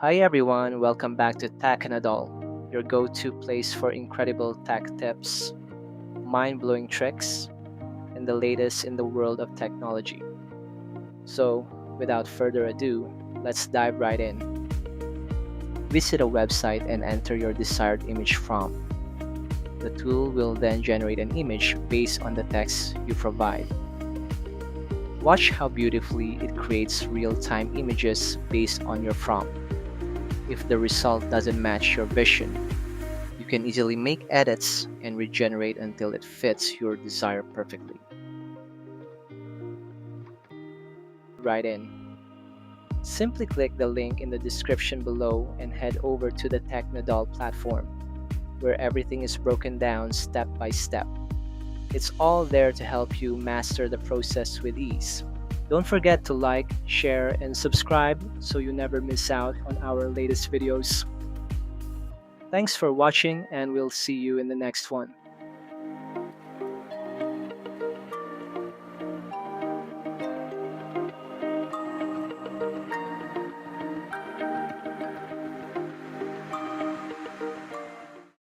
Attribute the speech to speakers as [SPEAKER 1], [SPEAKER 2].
[SPEAKER 1] Hi everyone, welcome back to Tech and Adult, your go-to place for incredible tech tips, mind-blowing tricks, and the latest in the world of technology. So, without further ado, let's dive right in. Visit a website and enter your desired image prompt. The tool will then generate an image based on the text you provide. Watch how beautifully it creates real-time images based on your prompt. If the result doesn't match your vision, you can easily make edits and regenerate until it fits your desire perfectly. Right in. Simply click the link in the description below and head over to the Technodol platform, where everything is broken down step by step. It's all there to help you master the process with ease. Don't forget to like, share, and subscribe so you never miss out on our latest videos. Thanks for watching, and we'll see you in the next one.